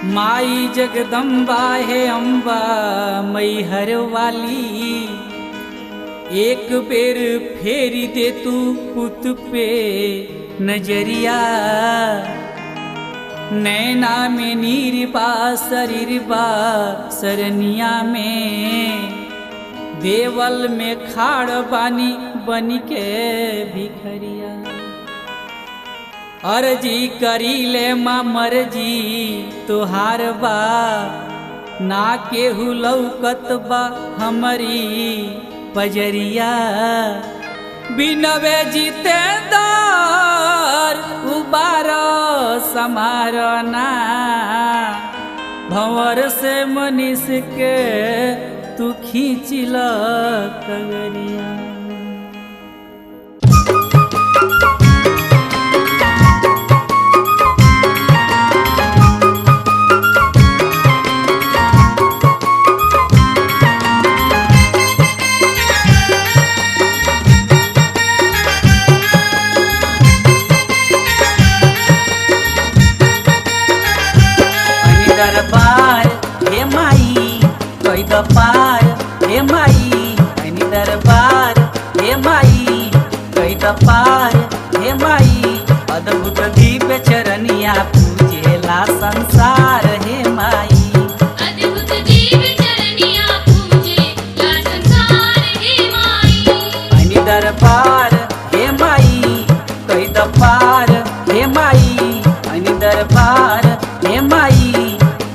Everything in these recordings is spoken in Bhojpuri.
माई जगदम्बा है अम्बा मैहर वाली, एक बेर फेरी दे तू पुत पे नजरिया। नैना में नीर बा शरीर बा सरनिया में, देवल में खाड़ बानी बनी के भिखरिया। अर्जी करी ले माँ मर्जी तुहार बा, ना केहू लौकत बा हमारी पजरिया। बिनवे जितेंदर उबार समारना, भंवर से मनीष के तू खींचिल कगरिया। दरबार हे माई कोई दपार हे माई, ऐनी दरबार हे माई कोई दपार हे माई। अद्भुत दिव्य चरनिया पूजेला संसार हे माई, अद्भुत दिव्य चरनिया पूजेला संसार हे माई। ऐनी दरबार हे माई कोई दपार हे माई, ऐनी दरबार हे माई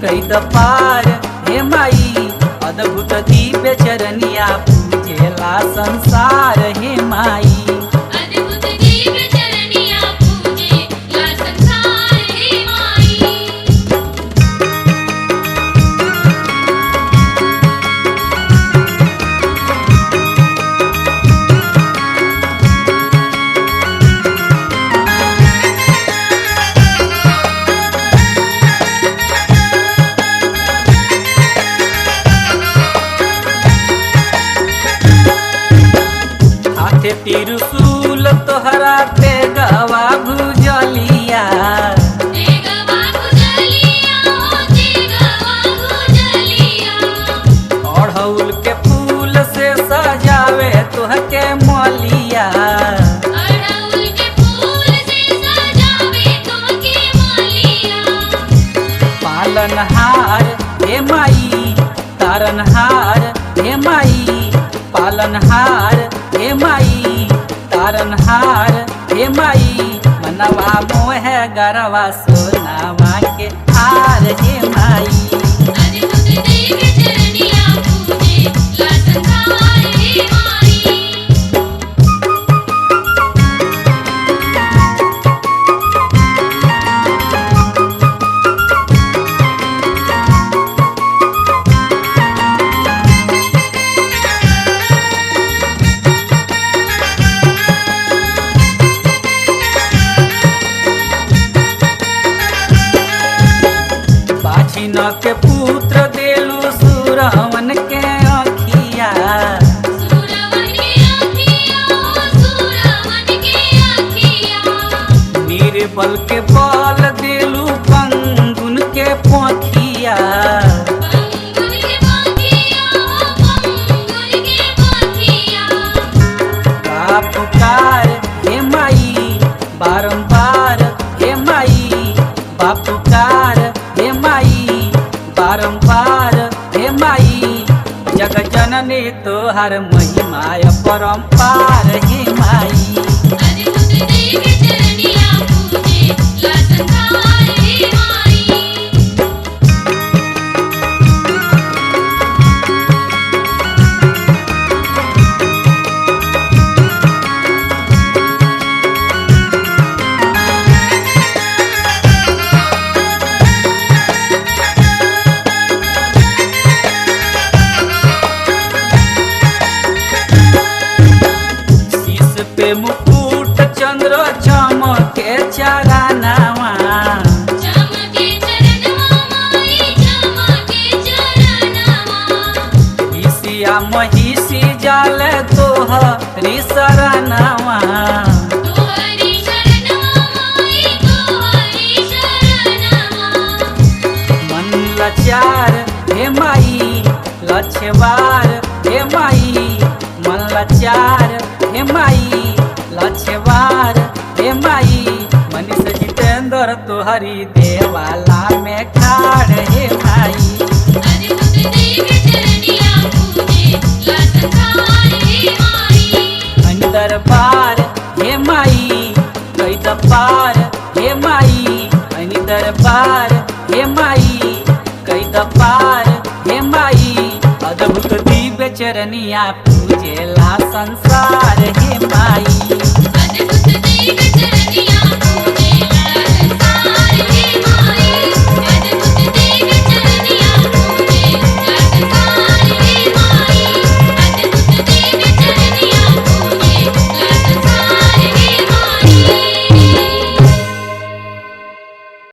कई दपार हे माई। अद्भुत दिव्य चरनिया पूजेला संसार हे माई, अद्भुत दिव्य चरनिया पूजेला संसार हे माई। तिरसूल तोहरा पे गवा भुजलिया, अड़हुल के फूल से सजावे तुहके मलिया। पालनहार हे माई तारनहार हे माई, पालनहार हे माई तारनहार हे माई। मनवा मोह गरवा सोनावा के हार हे माई, अद्भुत दिव्य चरनिया पूजेला संसार हे माई। बाछी न के पुत्र देलू सुरवन के अखिया, निर्बल के बल देलू पंगुन के पोखिया। पुकार हे माई बारंबार हे माई, बापुकार हे माई बारंबार हे माई। जग जननी तोहर महिमा परम्पार हे माई, अद्भुत दिव्य चरनिया पूजेला संसार हे माई। पे मुकुट चंद्र चमके चरनावा, चमके लाचार हे माई लछवार हे माई मन लाचार हे माई लछवार हे माई मनीष जितेंद्र तोहरी देवाला में खाड़ हे माई अरे मुझ देव चरनिया पूजे ला संसार हे माई अनि दरबार हे माई कई दपार हे माई अनि दरबार हे माई कई दपार हे माई अद्भुत दिव्य चरनिया पूजेला संसार हे माई।